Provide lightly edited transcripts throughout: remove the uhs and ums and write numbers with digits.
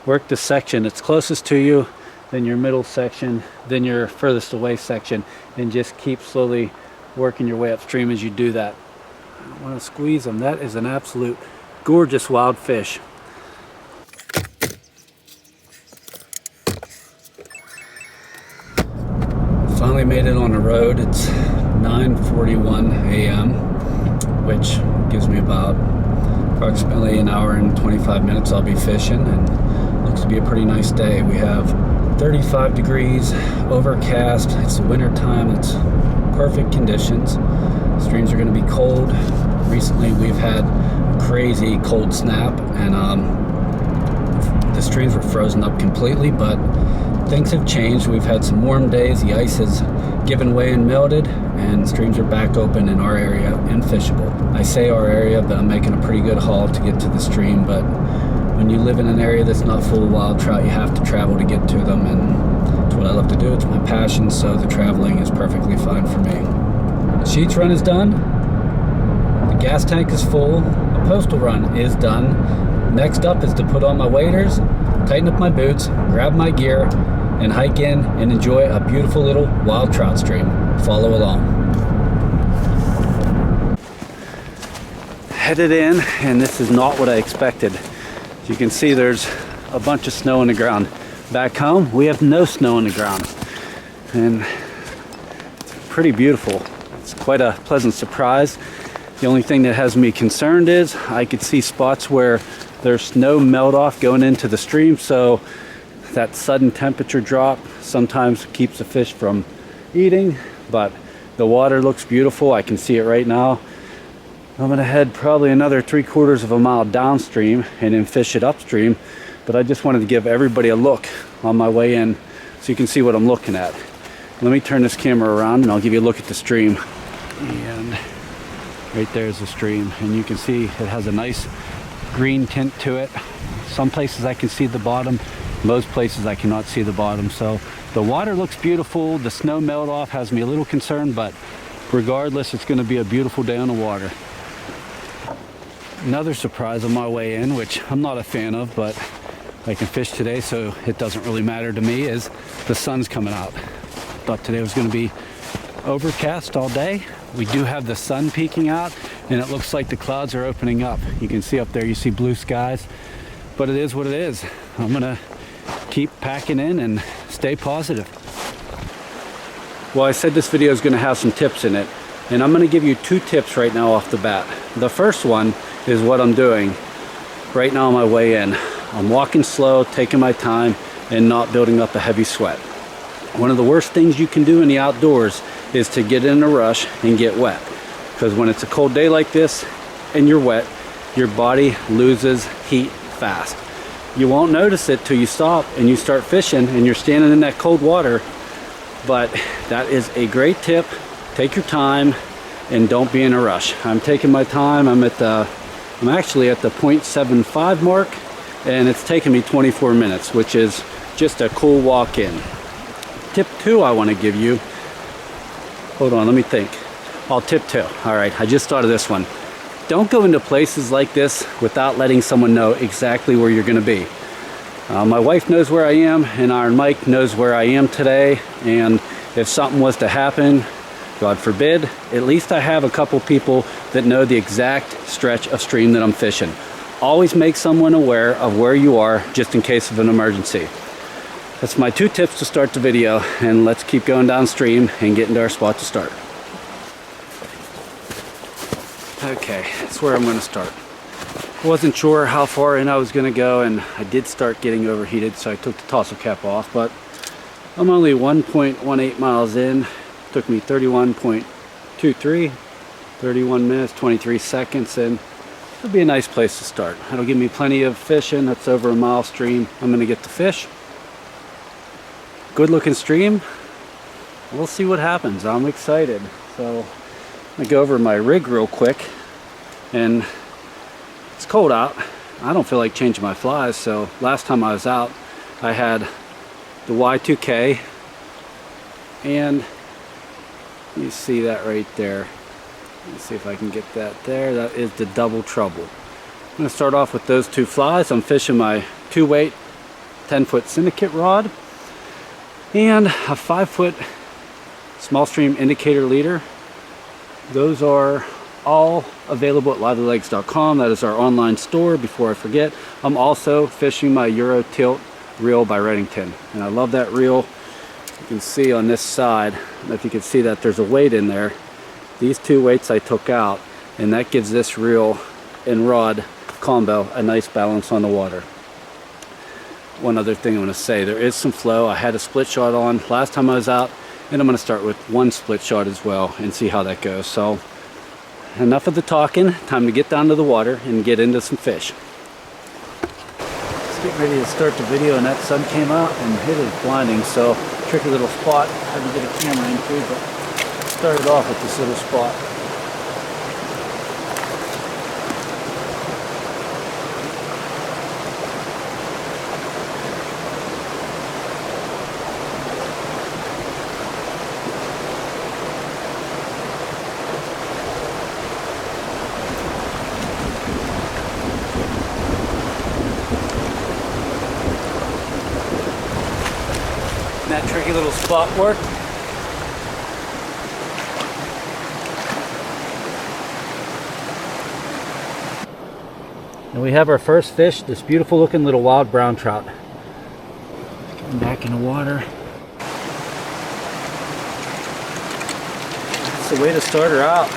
work the section that's closest to you, then your middle section, then your furthest away section, and just keep slowly working your way upstream as you do that. I don't want to squeeze them. That is an absolute gorgeous wild fish. Finally made it on the road. It's 9:41 a.m., which gives me about approximately an hour and 25 minutes I'll be fishing, and looks to be a pretty nice day. We have 35 degrees, overcast. It's the winter time. It's perfect conditions. Streams are going to be cold. Recently we've had a crazy cold snap, and the streams were frozen up completely, but things have changed. We've had some warm days. The ice has given way and melted, and streams are back open in our area and fishable. I say our area, but I'm making a pretty good haul to get to the stream. But when you live in an area that's not full of wild trout, you have to travel to get to them, and it's what I love to do. It's my passion, so the traveling is perfectly fine for me. The sheets run is done. The gas tank is full. The postal run is done. Next up is to put on my waders, tighten up my boots, grab my gear, and hike in and enjoy a beautiful little wild trout stream. Follow along. Headed in, and this is not what I expected. As you can see, there's a bunch of snow on the ground. Back home, we have no snow on the ground, and it's pretty beautiful. It's quite a pleasant surprise. The only thing that has me concerned is I could see spots where there's snow melt off going into the stream, so that sudden temperature drop sometimes keeps the fish from eating, but the water looks beautiful. I can see it right now. I'm gonna head probably another 3/4 of a mile downstream and then fish it upstream, but I just wanted to give everybody a look on my way in so you can see what I'm looking at. Let me turn this camera around and I'll give you a look at the stream. And right there's the stream, and you can see it has a nice green tint to it. Some places I can see the bottom, most places I cannot see the bottom. So the water looks beautiful. The snow melt off has me a little concerned, but regardless, it's going to be a beautiful day on the water. Another surprise on my way in, which I'm not a fan of, but I can fish today, so it doesn't really matter to me, is the sun's coming out. Thought today was going to be overcast all day. We do have the sun peeking out, and it looks like the clouds are opening up. You can see up there, you see blue skies, but it is what it is. I'm gonna keep packing in and stay positive. Well, I said this video is gonna have some tips in it, and I'm gonna give you 2 tips right now off the bat. The first one is what I'm doing right now on my way in. I'm walking slow, taking my time, and not building up a heavy sweat. One of the worst things you can do in the outdoors is to get in a rush and get wet, because when it's a cold day like this and you're wet, your body loses heat fast. You won't notice it till you stop and you start fishing and you're standing in that cold water, but that is a great tip. Take your time and don't be in a rush. I'm taking my time. I'm actually at the 0.75 mark, and it's taken me 24 minutes, which is just a cool walk in. Tip 2 I want to give you. Hold on, let me think. Oh, tip 2. All right, I just thought of this one. Don't go into places like this without letting someone know exactly where you're going to be. My wife knows where I am, and Iron Mike knows where I am today, and if something was to happen, God forbid, at least I have a couple people that know the exact stretch of stream that I'm fishing. Always make someone aware of where you are, just in case of an emergency. That's my 2 tips to start the video, and let's keep going downstream and get into our spot to start. Okay, that's where I'm going to start. Wasn't sure how far in I was going to go, and I did start getting overheated, so I took the tassel cap off, but I'm only 1.18 miles in. Took me 31.23, 31 minutes, 23 seconds, and it'll be a nice place to start. It'll give me plenty of fishing. That's over a mile stream. I'm going to get the fish. Good looking stream. We'll see what happens. I'm excited. So I'm going to go over my rig real quick, and it's cold out. I don't feel like changing my flies, so last time I was out I had the Y2K, and you see that right there. Let's see if I can get that there. That is the Double Trouble. I'm going to start off with those 2 flies. I'm fishing my 2-weight 10-foot syndicate rod, and a 5-foot small stream indicator leader. Those are all available at livelylegs.com. That is our online store. Before I forget, I'm also fishing my Euro Tilt reel by Redington, and I love that reel. You can see on this side, if you can see that there's a weight in there. These two weights I took out, and that gives this reel and rod combo a nice balance on the water. One other thing I'm going to say, there is some flow. I had a split shot on last time I was out, and I'm going to start with one split shot as well and see how that goes. So enough of the talking, time to get down to the water and get into some fish. Just getting ready to start the video, and that sun came out and it is blinding, so tricky little spot. Had to get a camera into, but started off with this little spot. That tricky little spot work. And we have our first fish, this beautiful looking little wild brown trout. Getting back in the water. That's the way to start her out.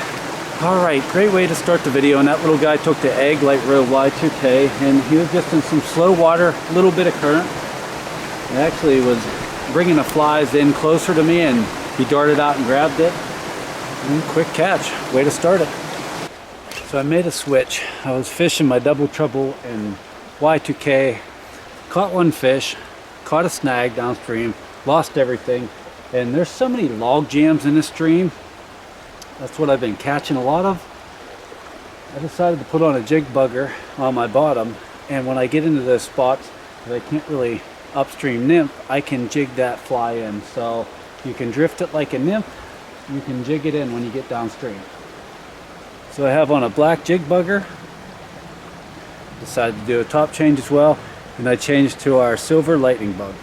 Alright, great way to start the video. And that little guy took the egg light reel Y2K, and he was just in some slow water, a little bit of current. It actually was bringing the flies in closer to me, and he darted out and grabbed it. And quick catch, way to start it. So I made a switch. I was fishing my double trouble in Y2K, caught one fish, caught a snag downstream, lost everything, and there's so many log jams in this stream. That's what I've been catching a lot of. I decided to put on a jig bugger on my bottom, and when I get into those spots that I can't really upstream nymph, I can jig that fly in. So you can drift it like a nymph, you can jig it in when you get downstream. So I have on a black jig bugger, decided to do a top change as well, and I changed to our silver lightning bug.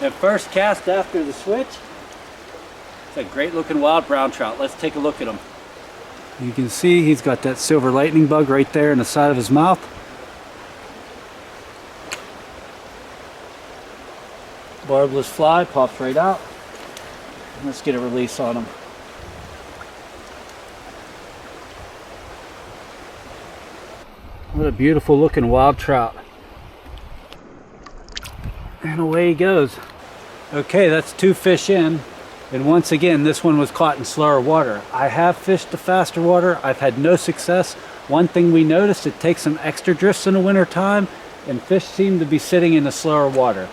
And first cast after the switch, it's a great looking wild brown trout. Let's take a look at him. You can see he's got that silver lightning bug right there in the side of his mouth. Barbless fly pops right out. Let's get a release on him. What a beautiful looking wild trout. And away he goes. Okay, that's 2 fish in, and once again this one was caught in slower water. I have fished the faster water, I've had no success. One thing we noticed, it takes some extra drifts in the winter time, and fish seem to be sitting in the slower water.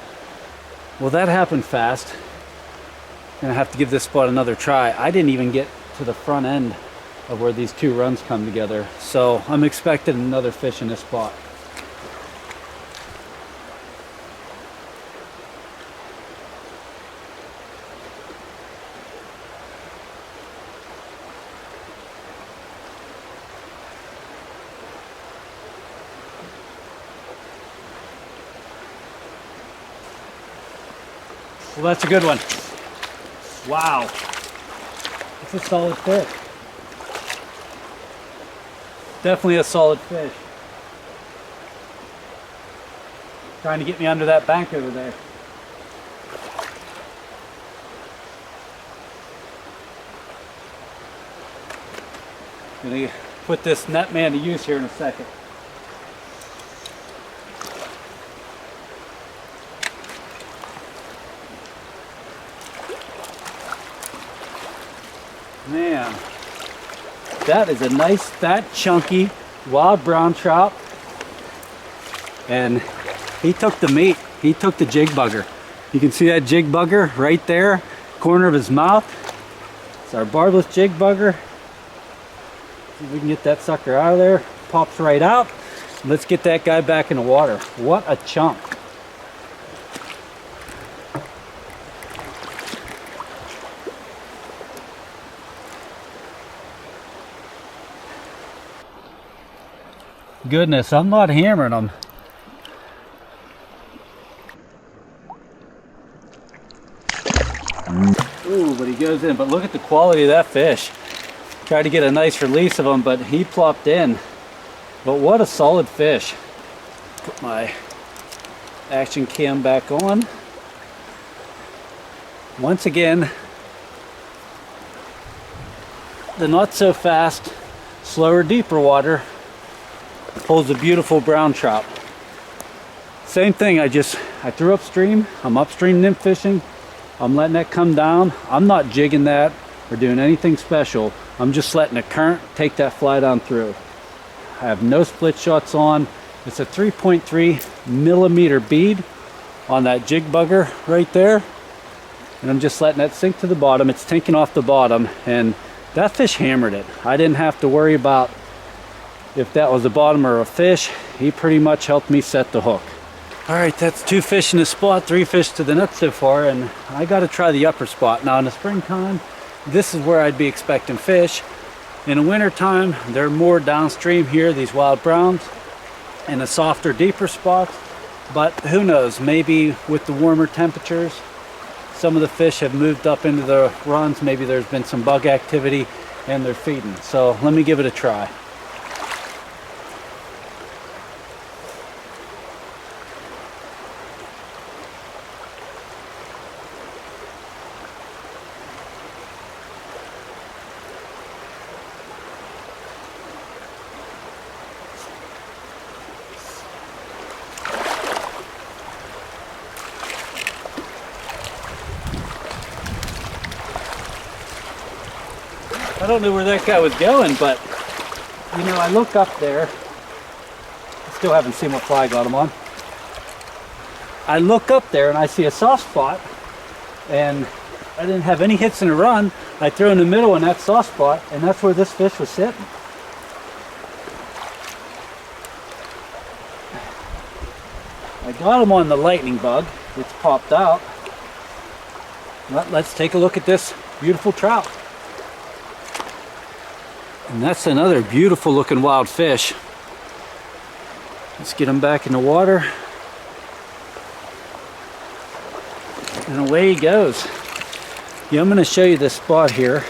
Well, that happened fast. Gonna have to give this spot another try. I didn't even get to the front end of where these 2 runs come together, so I'm expecting another fish in this spot. Well, that's a good one. Wow. It's a solid fish. Definitely a solid fish. Trying to get me under that bank over there. Gonna put this net man to use here in a second. Man, that is a nice, fat, chunky, wild brown trout. and he took the meat. He took the jig bugger. You can see that jig bugger right there, corner of his mouth. It's our barbless jig bugger. See if we can get that sucker out of there. Pops right out. Let's get that guy back in the water. What a chunk. Goodness, I'm not hammering them. Ooh, but he goes in. But look at the quality of that fish. Tried to get a nice release of him, but he plopped in. But what a solid fish. Put my action cam back on. Once again, the not so fast, slower, deeper water pulls a beautiful brown trout. Same thing, I threw upstream. I'm upstream nymph fishing. I'm letting that come down. I'm not jigging that or doing anything special. I'm just letting the current take that fly down through. I have no split shots on. It's a 3.3 millimeter bead on that jig bugger right there. And I'm just letting that sink to the bottom. It's tinking off the bottom, and that fish hammered it. I didn't have to worry about if that was a bottom or a fish. He pretty much helped me set the hook. All right, that's 2 fish in the spot, 3 fish to the net so far, and I got to try the upper spot. Now in the springtime, this is where I'd be expecting fish. In the wintertime, they're more downstream here, these wild browns, in the softer, deeper spots. But who knows, maybe with the warmer temperatures, some of the fish have moved up into the runs. Maybe there's been some bug activity and they're feeding. So let me give it a try. I don't know where that guy was going, but you know, I look up there. I still haven't seen what fly I got him on. I look up there and I see a soft spot, and I didn't have any hits in a run. I threw in the middle in that soft spot, and that's where this fish was sitting. I got him on the lightning bug. It's popped out. Let's take a look at this beautiful trout. And that's another beautiful looking wild fish. Let's get him back in the water. And away he goes. Yeah, I'm going to show you this spot here.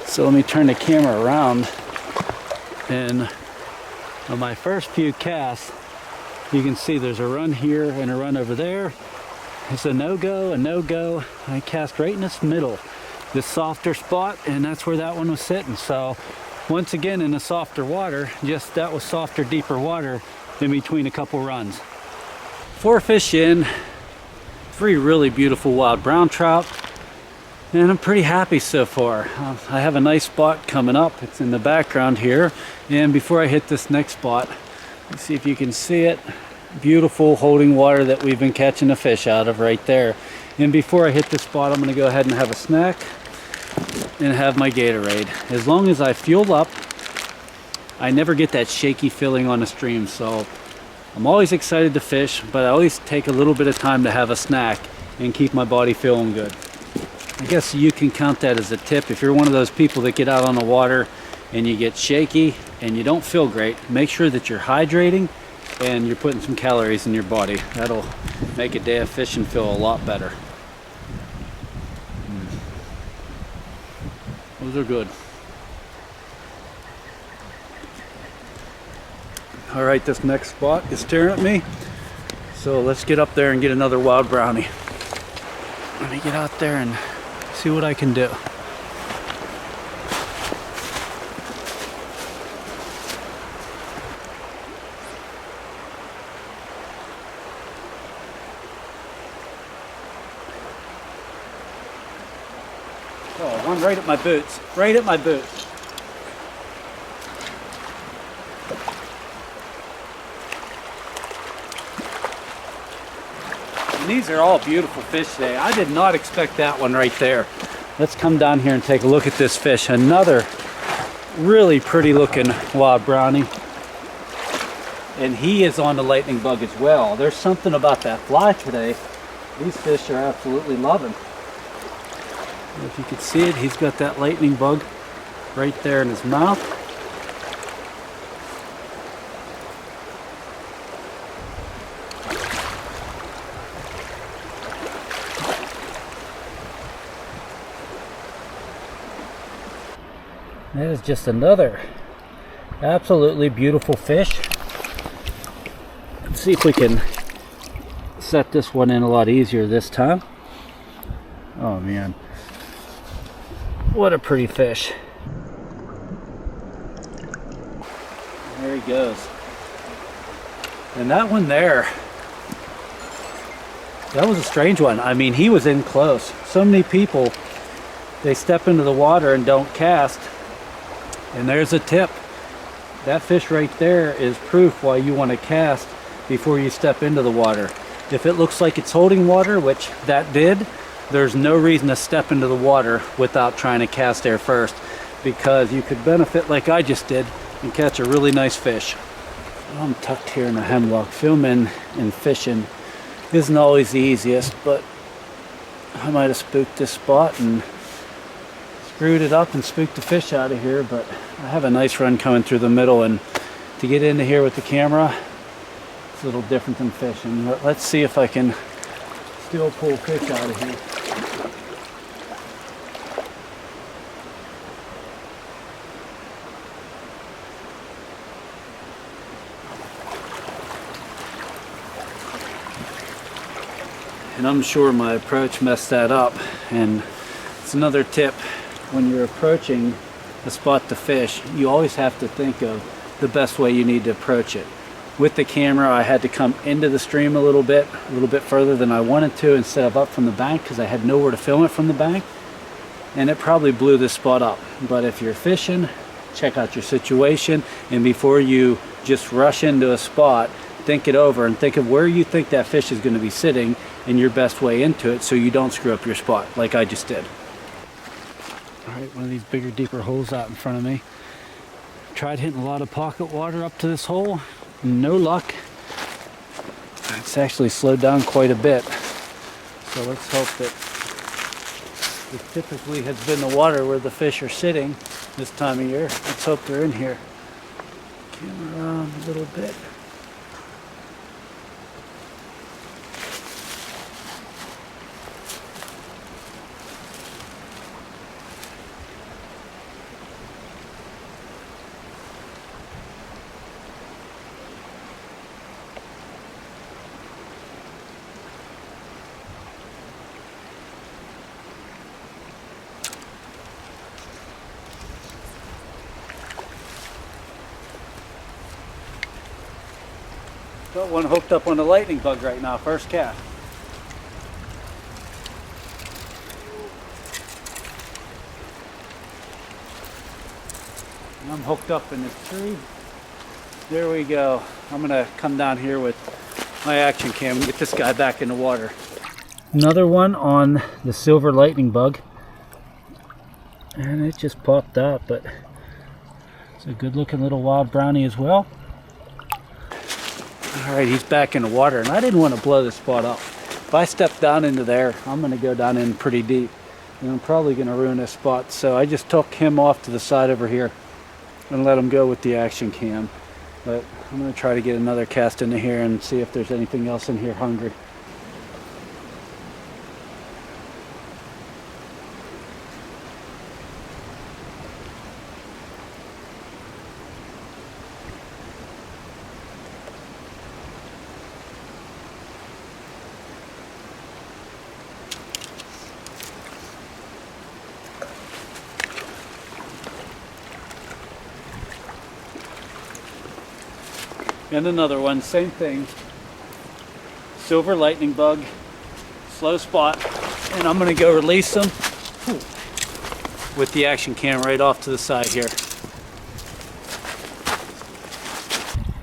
So let me turn the camera around. And on my first few casts, you can see there's a run here and a run over there. It's a no-go, a no-go. I cast right in this middle, this softer spot, and that's where that one was sitting. So once again, in the softer water, just that was softer, deeper water in between a couple runs. 4 fish in, 3 really beautiful wild brown trout, and I'm pretty happy so far. I have a nice spot coming up. It's in the background here, and before I hit this next spot, let's see if you can see it. Beautiful holding water that we've been catching the fish out of right there. And before I hit this spot, I'm going to go ahead and have a snack and have my Gatorade. As long as I fuel up, I never get that shaky feeling on the stream. So I'm always excited to fish, but I always take a little bit of time to have a snack and keep my body feeling good. I guess you can count that as a tip. If you're one of those people that get out on the water and you get shaky and you don't feel great, make sure that you're hydrating and you're putting some calories in your body. That'll make a day of fishing feel a lot better. Those are good. All right, this next spot is staring at me. So let's get up there and get another wild brownie. Let me get out there and see what I can do. Oh, one right at my boots. Right at my boots. And these are all beautiful fish today. I did not expect that one right there. Let's come down here and take a look at this fish. Another really pretty looking wild brownie. And he is on the lightning bug as well. There's something about that fly today. These fish are absolutely loving. If you can see it, he's got that lightning bug right there in his mouth. That is just another absolutely beautiful fish. Let's see if we can set this one in a lot easier this time. Oh man, what a pretty fish. There he goes. And that one there, that was a strange one. I mean, he was in close. So many people, they step into the water and don't cast. And there's a tip. That fish right there is proof why you want to cast before you step into the water. If it looks like it's holding water, which that did, there's no reason to step into the water without trying to cast there first, because you could benefit like I just did and catch a really nice fish. I'm tucked here in the hemlock. Filming and fishing isn't always the easiest, but I might have spooked this spot and screwed it up and spooked the fish out of here, but I have a nice run coming through the middle, and to get into here with the camera, it's a little different than fishing. Let's see if I can still pull fish out of here. And I'm sure my approach messed that up, and it's another tip. When you're approaching a spot to fish, you always have to think of the best way you need to approach it. With the camera, I had to come into the stream a little bit further than I wanted to, instead of up from the bank, because I had nowhere to film it from the bank, and it probably blew this spot up. But if you're fishing, check out your situation, and before you just rush into a spot, think it over and think of where you think that fish is going to be sitting and your best way into it, so you don't screw up your spot like I just did. Alright, one of these bigger, deeper holes out in front of me. Tried hitting a lot of pocket water up to this hole. No luck. It's actually slowed down quite a bit. So let's hope that it typically has been the water where the fish are sitting this time of year. Let's hope they're in here. Camera around a little bit. Got one hooked up on a lightning bug right now, first cast. And I'm hooked up in this tree. There we go. I'm gonna come down here with my action cam and get this guy back in the water. Another one on the silver lightning bug. And it just popped out, but it's a good looking little wild brownie as well. Alright, he's back in the water, and I didn't want to blow this spot up. If I step down into there, I'm going to go down in pretty deep, and I'm probably going to ruin this spot. So I just took him off to the side over here and let him go with the action cam. But I'm going to try to get another cast into here and see if there's anything else in here hungry. And another one, same thing. Silver lightning bug, slow spot, and I'm gonna go release them with the action cam right off to the side here.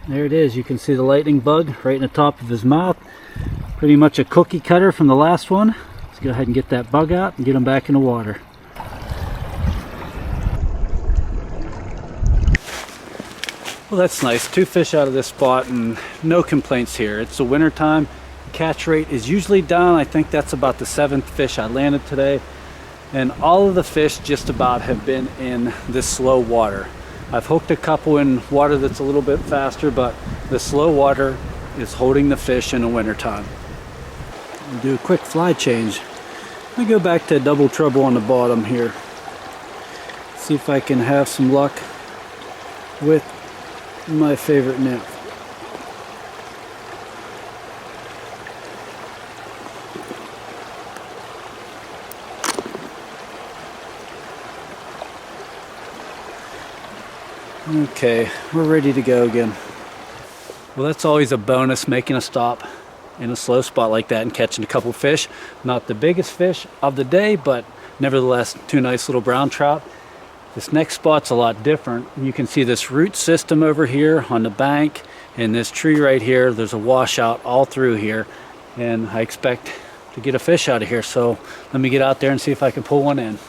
There it is. You can see the lightning bug right in the top of his mouth. Pretty much a cookie cutter from the last one. Let's go ahead and get that bug out and get them back in the water. Well, that's nice. 2 fish out of this spot and no complaints here. It's the winter time. Catch rate is usually down. I think that's about the 7th fish I landed today. And all of the fish just about have been in this slow water. I've hooked a couple in water that's a little bit faster, but the slow water is holding the fish in the winter time. I'll do a quick fly change. Let me go back to double trouble on the bottom here. See if I can have some luck with my favorite nymph. Okay, we're ready to go again. Well, that's always a bonus, making a stop in a slow spot like that and catching a couple fish. Not the biggest fish of the day, but nevertheless 2 nice little brown trout. This next spot's a lot different. You can see this root system over here on the bank, and this tree right here. There's a washout all through here, and I expect to get a fish out of here. So let me get out there and see if I can pull one in.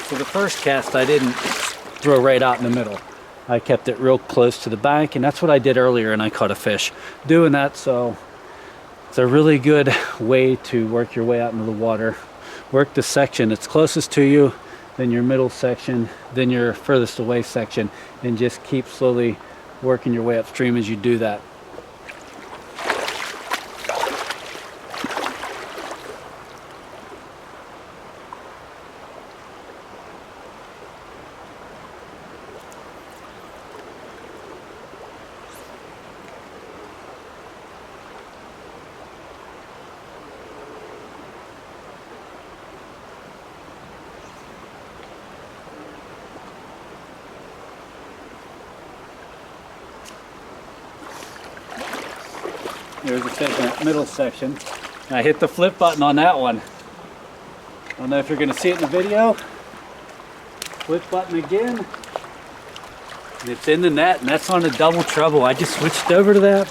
So the first cast I didn't throw right out in the middle. I kept it real close to the bank, and that's what I did earlier, and I caught a fish doing that. So it's a really good way to work your way out into the water. Work the section that's closest to you, then your middle section, then your furthest away section, and just keep slowly working your way upstream as you do that. There's a fish in that middle section. And I hit the flip button on that one. I don't know if you're going to see it in the video. Flip button again. And it's in the net, and that's on a double trouble. I just switched over to that.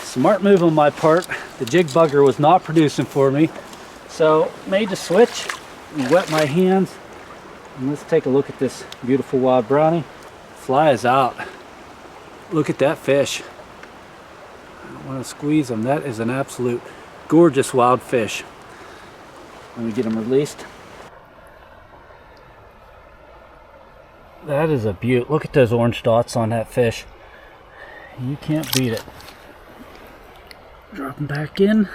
Smart move on my part. The jig bugger was not producing for me. So made the switch and wet my hands. And let's take a look at this beautiful wild brownie. Fly is out. Look at that fish. I want to squeeze them. That is an absolute gorgeous wild fish. Let me get them released. That is a beaut. Look at those orange dots on that fish. You can't beat it. Drop them back in.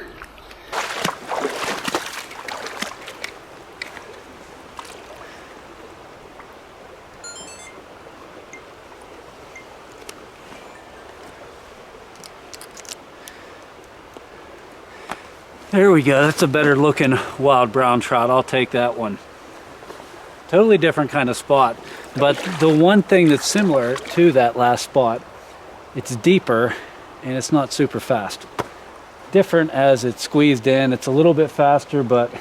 There we go. That's a better looking wild brown trout. I'll take that one. Totally different kind of spot. But the one thing that's similar to that last spot, it's deeper and it's not super fast. Different as it's squeezed in. It's a little bit faster, but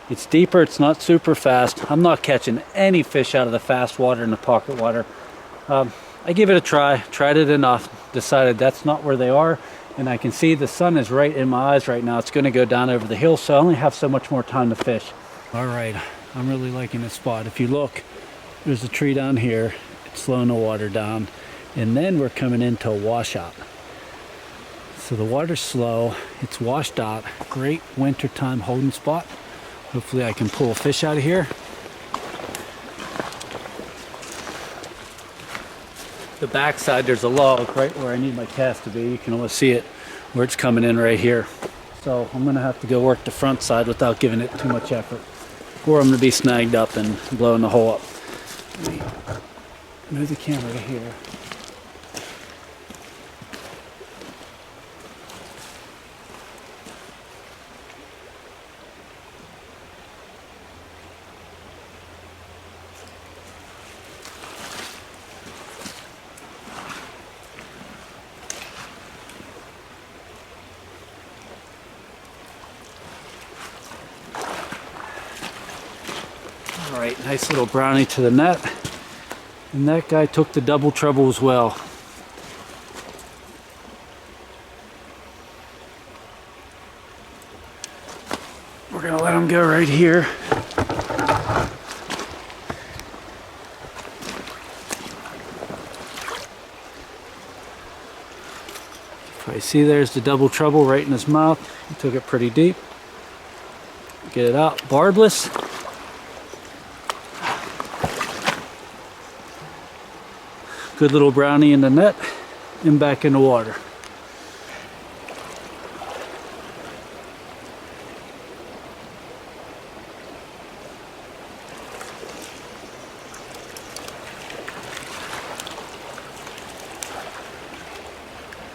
it's deeper. It's not super fast. I'm not catching any fish out of the fast water and the pocket water. I give it a try. Tried it enough. Decided that's not where they are. And I can see the sun is right in my eyes right now. It's going to go down over the hill, so I only have so much more time to fish. All right, I'm really liking this spot. If you look, there's a tree down here. It's slowing the water down. And then we're coming into a washout. So the water's slow. It's washed out. Great wintertime holding spot. Hopefully I can pull a fish out of here. The backside, there's a log right where I need my cast to be. You can almost see it where it's coming in right here. So I'm gonna have to go work the front side without giving it too much effort, or I'm gonna be snagged up and blowing the hole up. Let me move the camera to here. right, nice little brownie to the net. And that guy took the double treble as well. We're gonna let him go right here. I see there's the double treble right in his mouth. He took it pretty deep. Get it out, barbless. Good little brownie in the net and back in the water.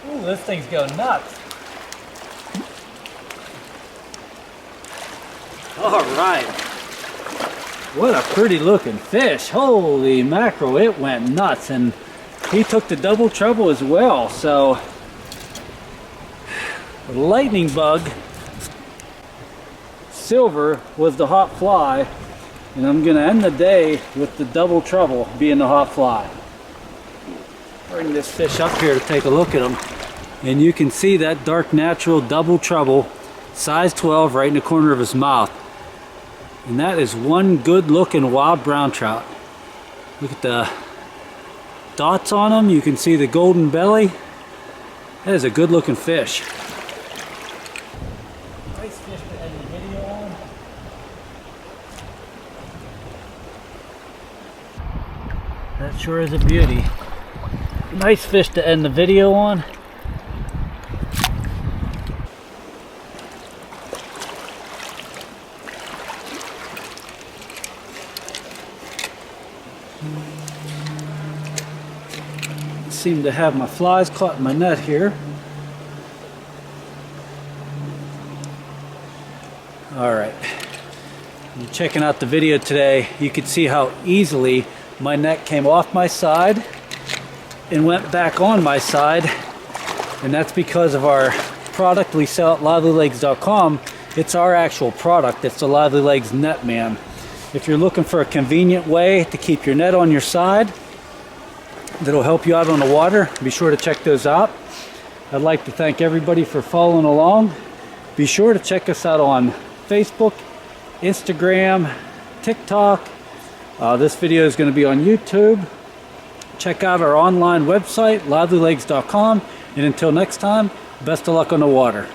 Ooh, this thing's going nuts. All right. What a pretty looking fish. Holy mackerel, it went nuts. And he took the double treble as well. So, lightning bug, silver was the hot fly. And I'm gonna end the day with the double treble being the hot fly. Bring this fish up here to take a look at him. And you can see that dark natural double treble, size 12, right in the corner of his mouth. And that is one good looking wild brown trout. Look at the dots on him. You can see the golden belly. That is a good looking fish. Nice fish to end the video on. That sure is a beauty. Nice fish to end the video on. Seem to have my flies caught in my net here. All right, you're checking out the video today. You can see how easily my net came off my side and went back on my side, and that's because of our product we sell at livelylegs.com. It's our actual product. It's the Lively Legs Net Man. If you're looking for a convenient way to keep your net on your side that'll help you out on the water, be sure to check those out. I'd like to thank everybody for following along. Be sure to check us out on Facebook, Instagram, TikTok. This video is going to be on YouTube. Check out our online website, livelylegs.com. And until next time, best of luck on the water.